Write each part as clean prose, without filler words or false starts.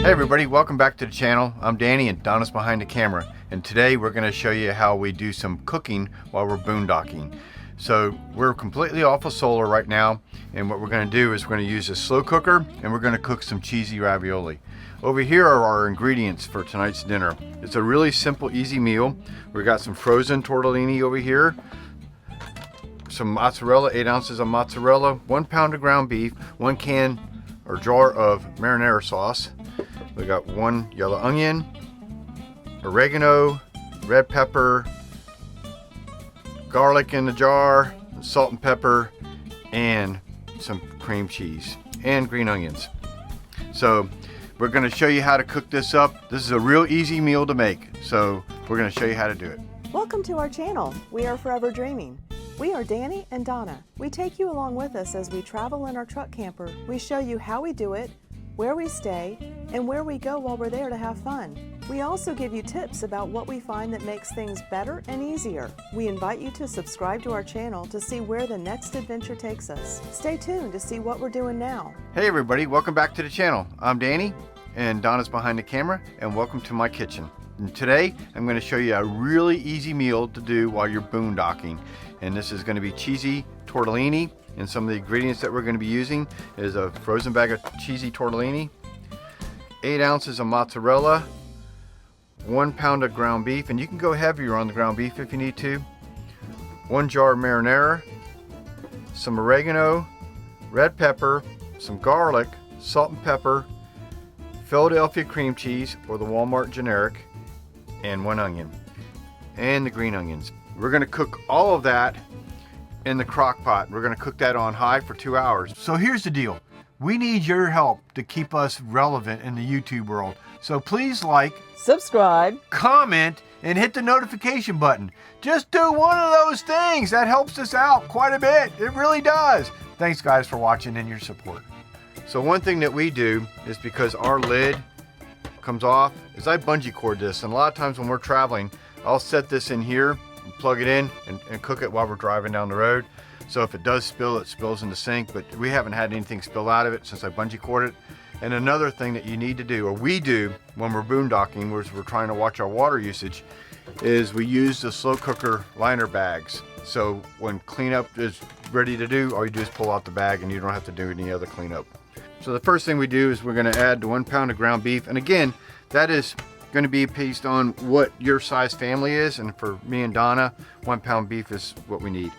Hey everybody, welcome back to the channel. I'm Danny and Donna's behind the camera, and today we're going to show you how we do some cooking while we're boondocking. So we're completely off of solar right now, and what we're going to do is we're going to use a slow cooker and we're going to cook some cheesy ravioli. Over here are our ingredients for tonight's dinner. It's a really simple, easy meal. We've got some frozen tortellini over here, some mozzarella, 8 ounces of mozzarella, 1 pound of ground beef, 1 can or jar of marinara sauce. We got 1 yellow onion, oregano, red pepper, garlic in the jar, salt and pepper, and some cream cheese and green onions. So we're going to show you how to cook this up. This is a real easy meal to make, so we're going to show you how to do it. Welcome to our channel. We are Forever Dreaming. We are Danny and Donna. We take you along with us as we travel in our truck camper. We show you how we do it, where we stay, and where we go while we're there to have fun. We also give you tips about what we find that makes things better and easier. We invite you to subscribe to our channel to see where the next adventure takes us. Stay tuned to see what we're doing now. Hey everybody, welcome back to the channel. I'm Danny and Donna's behind the camera, and welcome to my kitchen. And today I'm going to show you a really easy meal to do while you're boondocking. And this is going to be cheesy tortellini. And some of the ingredients that we're going to be using is a frozen bag of cheesy tortellini, 8 ounces of mozzarella, 1 pound of ground beef, and you can go heavier on the ground beef if you need to, 1 jar of marinara, some oregano, red pepper, some garlic, salt and pepper, Philadelphia cream cheese or the Walmart generic, and 1 onion, and the green onions. We're going to cook all of that in the crock pot. We're going to cook that on high for 2 hours. So here's the deal. We need your help to keep us relevant in the YouTube world. So please like, Subscribe, comment, and hit the notification button. Just do one of those things. That helps us out quite a bit. It really does. Thanks guys for watching and your support. So one thing that we do is, because our lid comes off, is I bungee cord this. And a lot of times when we're traveling, I'll set this in here, plug it in, and cook it while we're driving down the road. So if it does spill, it spills in the sink, but we haven't had anything spill out of it since I bungee corded it. And another thing that you need to do, or we do when we're boondocking, where we're trying to watch our water usage, is we use the slow cooker liner bags. So when cleanup is ready to do, all you do is pull out the bag and you don't have to do any other cleanup. So the first thing we do is we're going to add the 1 pound of ground beef, and again, that is going to be based on what your size family is, and for me and Donna, 1 pound beef is what we need.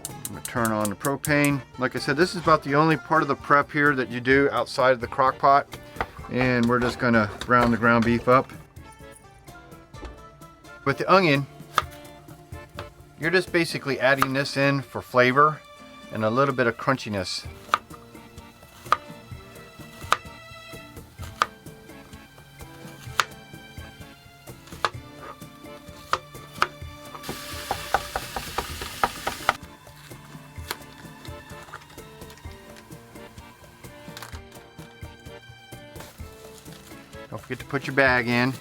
I'm going to turn on the propane. Like I said, this is about the only part of the prep here that you do outside of the crock pot, and we're just going to brown the ground beef up. With the onion, you're just basically adding this in for flavor and a little bit of crunchiness. Don't forget to put your bag in.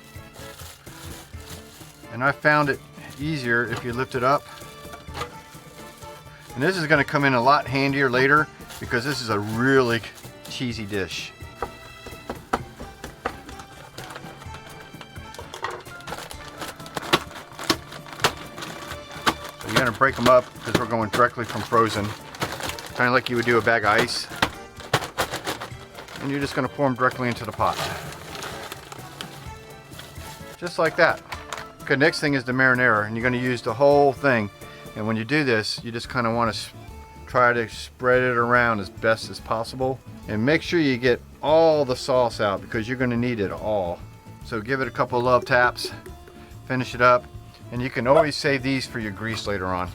And I found it easier if you lift it up. And this is going to come in a lot handier later, because this is a really cheesy dish. So you're going to break them up because we're going directly from frozen. Kind of like you would do a bag of ice. And you're just going to pour them directly into the pot. Just like that. Okay, next thing is the marinara, and you're going to use the whole thing. And when you do this, you just kind of want to try to spread it around as best as possible. And make sure you get all the sauce out, because you're going to need it all. So give it a couple of love taps, finish it up, and you can always save these for your grease later on.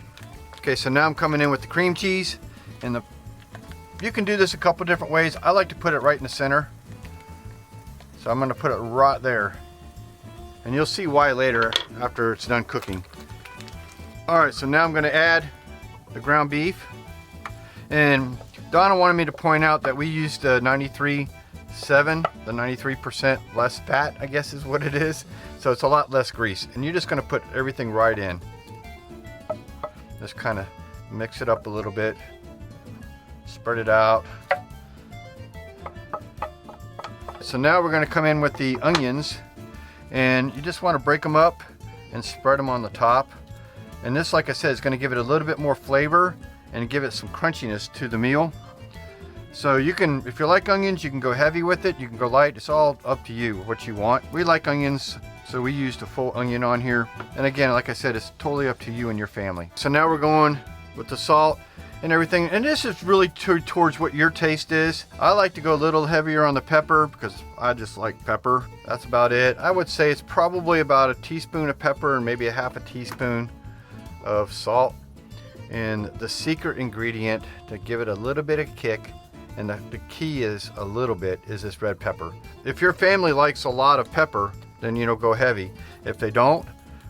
Okay, so now I'm coming in with the cream cheese, and you can do this a couple different ways. I like to put it right in the center. So I'm going to put it right there. And you'll see why later after it's done cooking. Alright, so now I'm going to add the ground beef. And Donna wanted me to point out that we used the 93.7, the 93% less fat, I guess is what it is. So it's a lot less grease. And you're just going to put everything right in. Just kind of mix it up a little bit. Spread it out. So now we're going to come in with the onions, and you just want to break them up and spread them on the top. And this, like I said, is going to give it a little bit more flavor and give it some crunchiness to the meal. So you can, if you like onions, you can go heavy with it, you can go light. It's all up to you what you want. We like onions, so we used a full onion on here. And again, like I said, it's totally up to you and your family. So now we're going with the salt and everything. And this is really towards what your taste is. I like to go a little heavier on the pepper because I just like pepper. That's about it. I would say it's probably about a teaspoon of pepper and maybe a half a teaspoon of salt. And the secret ingredient to give it a little bit of kick, and the key is a little bit, is this red pepper. If your family likes a lot of pepper, then go heavy. If they don't,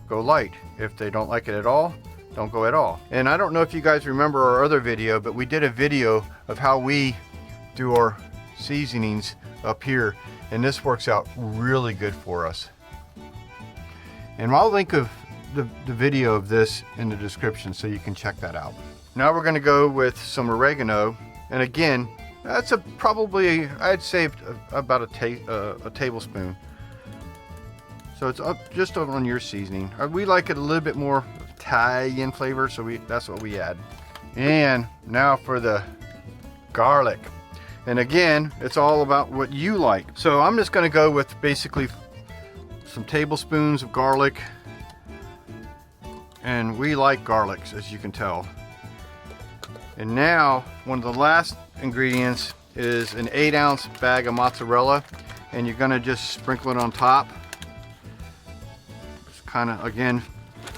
go light. If they don't like it at all, don't go at all. And I don't know if you guys remember our other video, but we did a video of how we do our seasonings up here, and this works out really good for us. And I'll link the video of this in the description so you can check that out. Now we're going to go with some oregano, and again, that's probably, I'd say about a tablespoon. So it's just on your seasoning. We like it a little bit more Italian flavor, so that's what we add. And now for the garlic. And again, it's all about what you like. So I'm just going to go with basically some tablespoons of garlic. And we like garlics, as you can tell. And now, one of the last ingredients is an 8-ounce bag of mozzarella, and you're gonna just sprinkle it on top. Just kind of, again,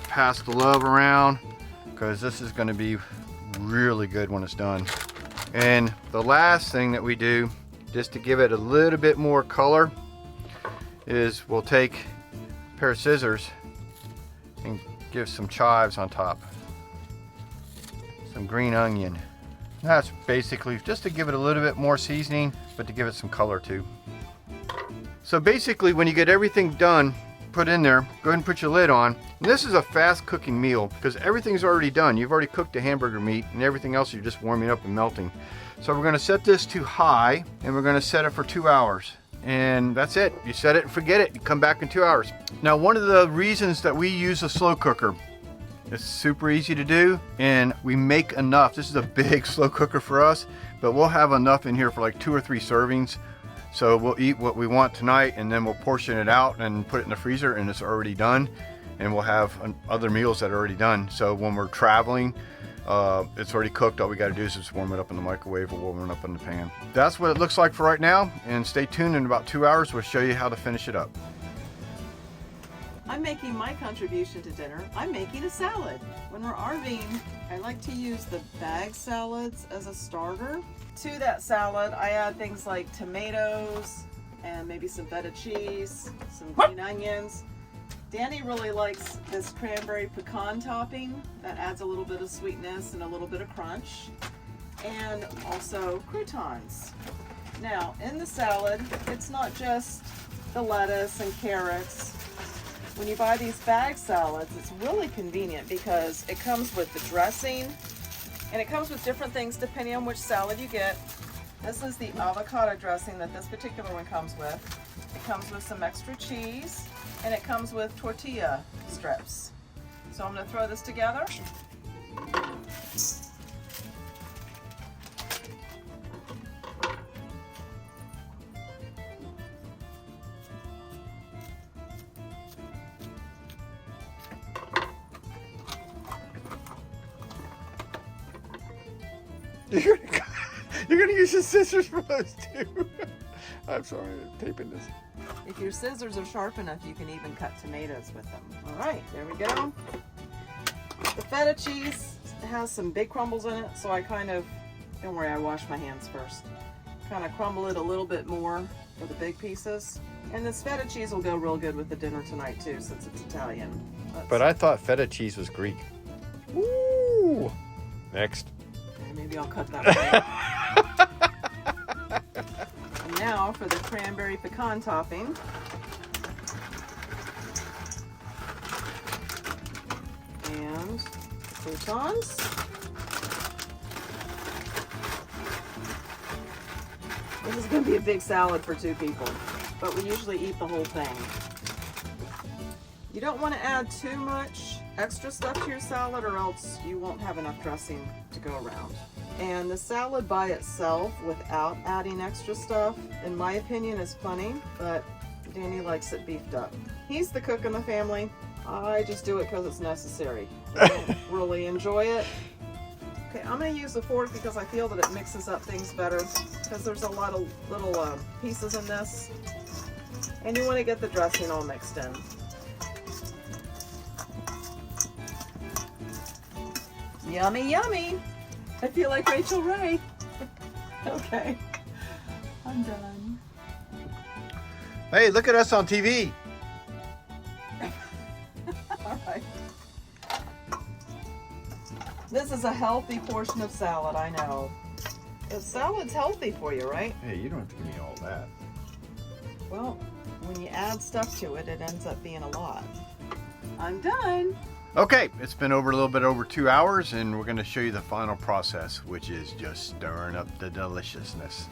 pass the love around, because this is gonna be really good when it's done. And the last thing that we do, just to give it a little bit more color, is we'll take a pair of scissors and give some chives on top. Some green onion. That's basically just to give it a little bit more seasoning, but to give it some color too. So basically, when you get everything done, put in there, go ahead and put your lid on. And this is a fast cooking meal because everything's already done. You've already cooked the hamburger meat, and everything else you're just warming up and melting. So we're going to set this to high, and we're going to set it for 2 hours. And that's it. You set it and forget it. You come back in 2 hours. Now, one of the reasons that we use a slow cooker, it's super easy to do, and we make enough. This is a big slow cooker for us, but we'll have enough in here for like 2 or 3 servings. So we'll eat what we want tonight, and then we'll portion it out and put it in the freezer, and it's already done. And we'll have other meals that are already done. So when we're traveling, it's already cooked. All we got to do is just warm it up in the microwave or warm it up in the pan. That's what it looks like for right now, and stay tuned. In about 2 hours we'll show you how to finish it up. I'm making my contribution to dinner. I'm making a salad. When we're RVing, I like to use the bag salads as a starter. To that salad, I add things like tomatoes and maybe some feta cheese, some green onions. Danny really likes this cranberry pecan topping that adds a little bit of sweetness and a little bit of crunch, and also croutons. Now, in the salad, it's not just the lettuce and carrots. When you buy these bag salads, it's really convenient because it comes with the dressing, and it comes with different things depending on which salad you get. This is the avocado dressing that this particular one comes with. It comes with some extra cheese, and it comes with tortilla strips. So I'm going to throw this together. You're gonna use the scissors for those too. I'm sorry, I'm taping this. If your scissors are sharp enough, you can even cut tomatoes with them. All right, there we go. The feta cheese has some big crumbles in it, so I don't worry, I wash my hands first. Kind of crumble it a little bit more for the big pieces. And this feta cheese will go real good with the dinner tonight too, since it's Italian. But I thought feta cheese was Greek. Woo! Next. Maybe I'll cut that away. And now for the cranberry pecan topping. And croutons. This is going to be a big salad for 2 people. but we usually eat the whole thing. You don't want to add too much extra stuff to your salad or else you won't have enough dressing to go around. And the salad by itself without adding extra stuff, in my opinion, is plenty, but Danny likes it beefed up. He's the cook in the family. I just do it because it's necessary. I don't really enjoy it. Okay, I'm going to use a fork because I feel that it mixes up things better because there's a lot of little pieces in this. And you want to get the dressing all mixed in. Yummy, yummy. I feel like Rachel Ray. Okay, I'm done. Hey, look at us on TV. All right. This is a healthy portion of salad, I know. The salad's healthy for you, right? Hey, you don't have to give me all that. Well, when you add stuff to it, it ends up being a lot. I'm done. Okay, it's been over a little bit over 2 hours, and we're going to show you the final process, which is just stirring up the deliciousness.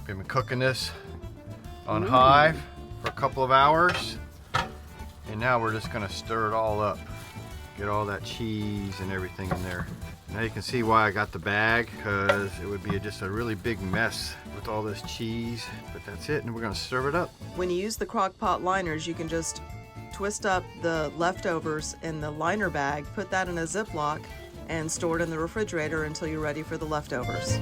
We've been cooking this on high for a couple of hours, and now we're just going to stir it all up. Get all that cheese and everything in there. Now you can see why I got the bag, because it would be just a really big mess with all this cheese, but that's it, and we're going to serve it up. When you use the crock pot liners, you can just twist up the leftovers in the liner bag, put that in a Ziploc, and store it in the refrigerator until you're ready for the leftovers.